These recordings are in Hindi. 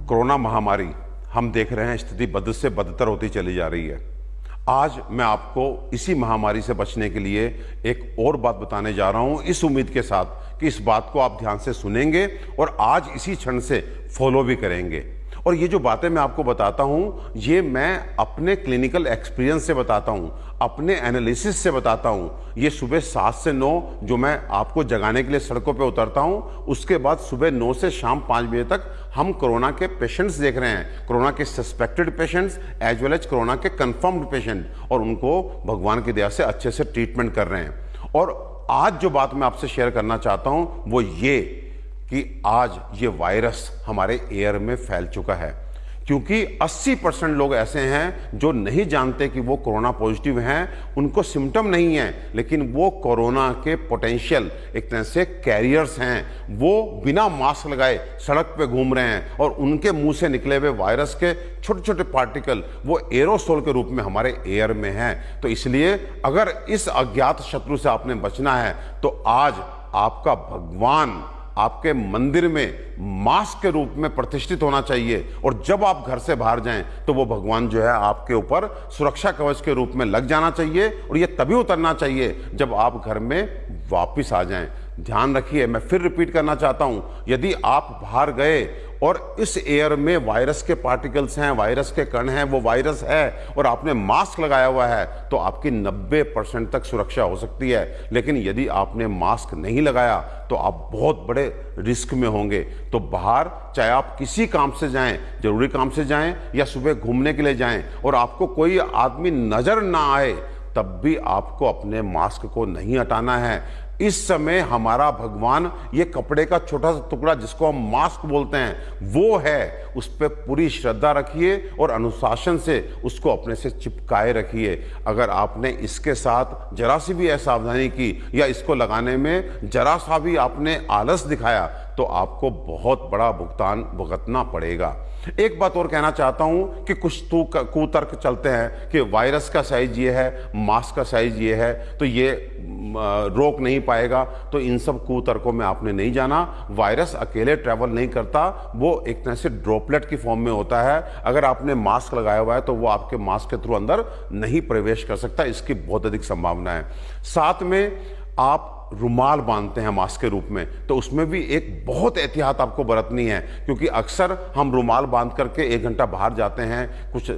कोरोना महामारी हम देख रहे हैं, स्थिति बद से बदतर होती चली जा रही है। आज मैं आपको इसी महामारी से बचने के लिए एक और बात बताने जा रहा हूं, इस उम्मीद के साथ कि इस बात को आप ध्यान से सुनेंगे और आज इसी क्षण से फॉलो भी करेंगे। और ये जो बातें मैं आपको बताता हूं, ये मैं अपने क्लिनिकल एक्सपीरियंस से बताता हूं, अपने एनालिसिस से बताता हूं। ये सुबह 7 से 9 जो मैं आपको जगाने के लिए सड़कों पे उतरता हूं, उसके बाद सुबह 9 से शाम 5 बजे तक हम कोरोना के पेशेंट्स देख रहे हैं, कोरोना के suspected patients as well as corona के कंफर्म्ड पेशेंट, और उनको भगवान की दया से अच्छे से ट्रीटमेंट कर रहे हैं। और आज जो बात मैं आपसे शेयर करना चाहता हूं वो ये कि आज ये वायरस हमारे एयर में फैल चुका है, क्योंकि 80% लोग ऐसे हैं जो नहीं जानते कि वो कोरोना पॉजिटिव हैं, उनको सिम्टम नहीं है, लेकिन वो कोरोना के पोटेंशियल एक तरह से कैरियर्स हैं। वो बिना मास्क लगाए सड़क पे घूम रहे हैं और उनके मुंह से निकले हुए वायरस के छोटे छोटे पार्टिकल वो एरोसोल के रूप में हमारे एयर में हैं। तो इसलिए अगर इस अज्ञात शत्रु से आपने बचना है तो आज आपका भगवान आपके मंदिर में मास्क के रूप में प्रतिष्ठित होना चाहिए, और जब आप घर से बाहर जाएं तो वो भगवान जो है आपके ऊपर सुरक्षा कवच के रूप में लग जाना चाहिए, और ये तभी उतरना चाहिए जब आप घर में वापस आ जाएं। ध्यान रखिए, मैं फिर रिपीट करना चाहता हूं, यदि आप बाहर गए और इस एयर में वायरस के पार्टिकल्स हैं, वायरस के कण हैं, वो वायरस है और आपने मास्क लगाया हुआ है तो आपकी 90% तक सुरक्षा हो सकती है। लेकिन यदि आपने मास्क नहीं लगाया तो आप बहुत बड़े रिस्क में होंगे। तो बाहर चाहे आप किसी काम से जाएं, जरूरी काम से जाएं या सुबह घूमने के लिए जाएं, और आपको कोई आदमी नजर ना आए, तब भी आपको अपने मास्क को नहीं हटाना है। इस समय हमारा भगवान ये कपड़े का छोटा सा टुकड़ा जिसको हम मास्क बोलते हैं वो है, उस पर पूरी श्रद्धा रखिए और अनुशासन से उसको अपने से चिपकाए रखिए। अगर आपने इसके साथ जरा सी भी असावधानी की या इसको लगाने में जरा सा भी आपने आलस दिखाया तो आपको बहुत बड़ा भुगतान भुगतना पड़ेगा। एक बात और कहना चाहता हूं कि कुछ तो कुतर्क चलते हैं कि वायरस का साइज ये है, मास्क का साइज ये है, तो ये रोक नहीं पाएगा। तो इन सब कुतर्कों में आपने नहीं जाना। वायरस अकेले ट्रैवल नहीं करता, वो एक तरह से ड्रॉपलेट की फॉर्म में होता है। अगर आपने मास्क लगाया हुआ है तो वो आपके मास्क के थ्रू अंदर नहीं प्रवेश कर सकता, इसकी बहुत अधिक संभावना है। साथ में आप रुमाल बांधते हैं मास्क के रूप में, तो उसमें भी एक बहुत एहतियात आपको बरतनी है, क्योंकि अक्सर हम रुमाल बांध करके 1 घंटा बाहर जाते हैं, कुछ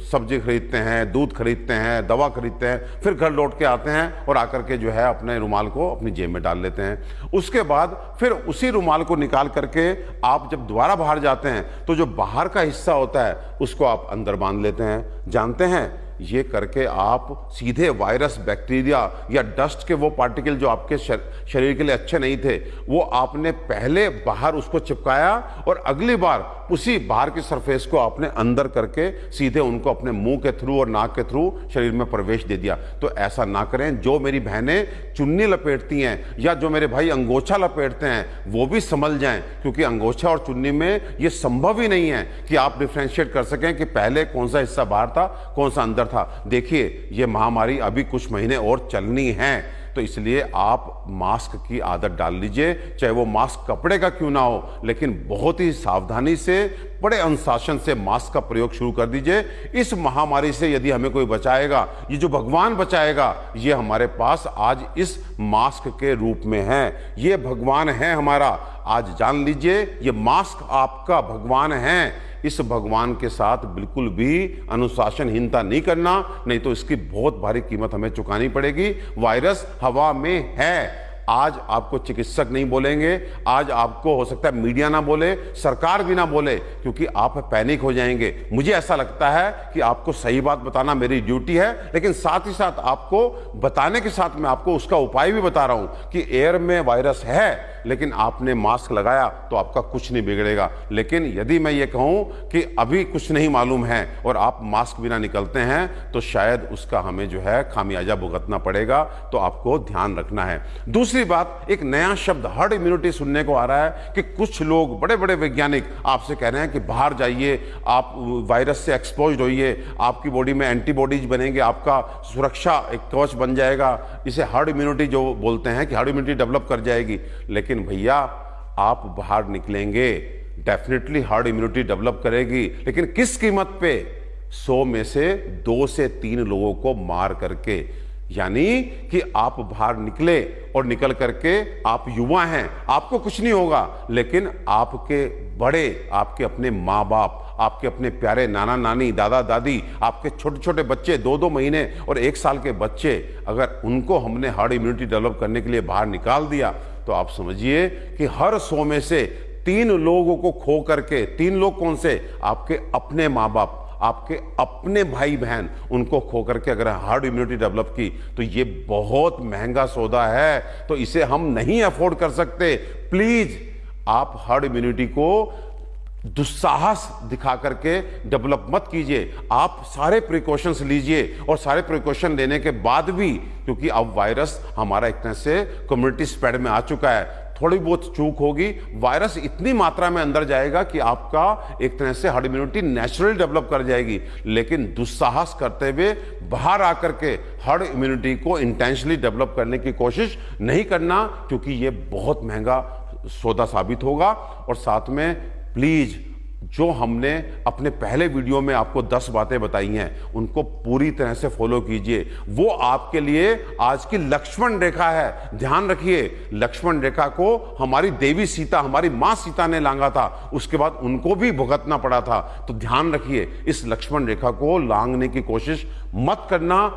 सब्जी खरीदते हैं, दूध खरीदते हैं, दवा खरीदते हैं, फिर घर लौट के आते हैं और आकर के जो है अपने रुमाल को अपनी जेब में डाल लेते हैं। उसके बाद फिर उसी रुमाल को निकाल करके आप जब दोबारा बाहर जाते हैं तो जो बाहर का हिस्सा होता है उसको आप अंदर बांध लेते हैं। जानते हैं, ये करके आप सीधे वायरस, बैक्टीरिया या डस्ट के वो पार्टिकल जो आपके शरीर के लिए अच्छे नहीं थे, वो आपने पहले बाहर उसको चिपकाया और अगली बार उसी बाहर की सरफेस को आपने अंदर करके सीधे उनको अपने मुंह के थ्रू और नाक के थ्रू शरीर में प्रवेश दे दिया। तो ऐसा ना करें। जो मेरी बहनें चुन्नी लपेटती हैं या जो मेरे भाई अंगोछा लपेटते हैं वो भी संभल जाएं, क्योंकि अंगोछा और चुन्नी में ये संभव ही नहीं है कि आप डिफ्रेंशिएट कर सकें कि पहले कौन सा हिस्सा बाहर था, कौन सा अंदर था। देखिए, ये महामारी अभी कुछ महीने और चलनी है, तो इसलिए आप मास्क की आदत डाल लीजिए, चाहे वो मास्क कपड़े का क्यों ना हो, लेकिन बहुत ही सावधानी से, बड़े अनुशासन से मास्क का प्रयोग शुरू कर दीजिए। इस महामारी से यदि हमें कोई बचाएगा, ये जो भगवान बचाएगा, ये हमारे पास आज इस मास्क के रूप में है। ये भगवान है हमारा। आज जान लीजिए, ये मास्क आपका भगवान है। इस भगवान के साथ बिल्कुल भी अनुशासनहीनता नहीं करना, नहीं तो इसकी बहुत भारी कीमत हमें चुकानी पड़ेगी। वायरस हवा में है। आज आपको चिकित्सक नहीं बोलेंगे, आज आपको हो सकता है मीडिया ना बोले, सरकार भी ना बोले, क्योंकि आप पैनिक हो जाएंगे। मुझे ऐसा लगता है कि आपको सही बात बताना मेरी ड्यूटी है, लेकिन साथ ही साथ आपको बताने के साथ मैं आपको उसका उपाय भी बता रहा हूं कि एयर में वायरस है, लेकिन आपने मास्क लगाया तो आपका कुछ नहीं बिगड़ेगा। लेकिन यदि मैं ये कहूं कि अभी कुछ नहीं मालूम है और आप मास्क बिना निकलते हैं, तो शायद उसका हमें जो है खामियाजा भुगतना पड़ेगा। तो आपको ध्यान रखना है। दूसरी बात, एक नया शब्द हर्ड इम्यूनिटी सुनने को आ रहा है कि कुछ लोग, बड़े बड़े वैज्ञानिक आपसे कह रहे हैं कि बाहर जाइए, आप वायरस से एक्सपोज्ड होइए, आपकी बॉडी में एंटीबॉडीज बनेंगे, आपका सुरक्षा एक कवच बन जाएगा। इसे हर्ड इम्यूनिटी जो बोलते हैं कि हर्ड इम्यूनिटी डेवलप कर जाएगी। लेकिन भैया, आप बाहर निकलेंगे, डेफिनेटली हार्ड इम्यूनिटी डेवलप करेगी, लेकिन किस कीमत पे? 100 में से 2 से 3 लोगों को मार करके। यानी कि आप बाहर निकले और निकल करके, आप युवा हैं, आपको कुछ नहीं होगा, लेकिन आपके बड़े, आपके अपने माँ बाप, आपके अपने प्यारे नाना नानी, दादा दादी, आपके छोटे छोटे बच्चे, 2-2 महीने और 1 साल के बच्चे, अगर उनको हमने हार्ड इम्यूनिटी डेवलप करने के लिए बाहर निकाल दिया, तो आप समझिए कि हर 100 में से 3 लोगों को खो करके, 3 लोग कौन से? आपके अपने माँ बाप, आपके अपने भाई बहन, उनको खो करके अगर हार्ड इम्यूनिटी डेवलप की, तो ये बहुत महंगा सौदा है, तो इसे हम नहीं अफोर्ड कर सकते। प्लीज आप हार्ड इम्यूनिटी को दुस्साहस दिखा करके डेवलप मत कीजिए। आप सारे प्रिकॉशंस लीजिए, और सारे प्रिकॉशन लेने के बाद भी, क्योंकि अब वायरस हमारा एक तरह से कम्युनिटी स्प्रेड में आ चुका है, थोड़ी बहुत चूक होगी, वायरस इतनी मात्रा में अंदर जाएगा कि आपका एक तरह से हार्ड इम्यूनिटी नेचुरली डेवलप कर जाएगी। लेकिन दुस्साहस करते हुए बाहर आकर के हार्ड इम्यूनिटी को इंटेंशनली डेवलप करने की कोशिश नहीं करना, क्योंकि ये बहुत महंगा सौदा साबित होगा। और साथ में प्लीज, जो हमने अपने पहले वीडियो में आपको 10 बातें बताई हैं, उनको पूरी तरह से फॉलो कीजिए। वो आपके लिए आज की लक्ष्मण रेखा है। ध्यान रखिए, लक्ष्मण रेखा को हमारी देवी सीता, हमारी मां सीता ने लांघा था, उसके बाद उनको भी भुगतना पड़ा था। तो ध्यान रखिए, इस लक्ष्मण रेखा को लांघने की कोशिश मत करना।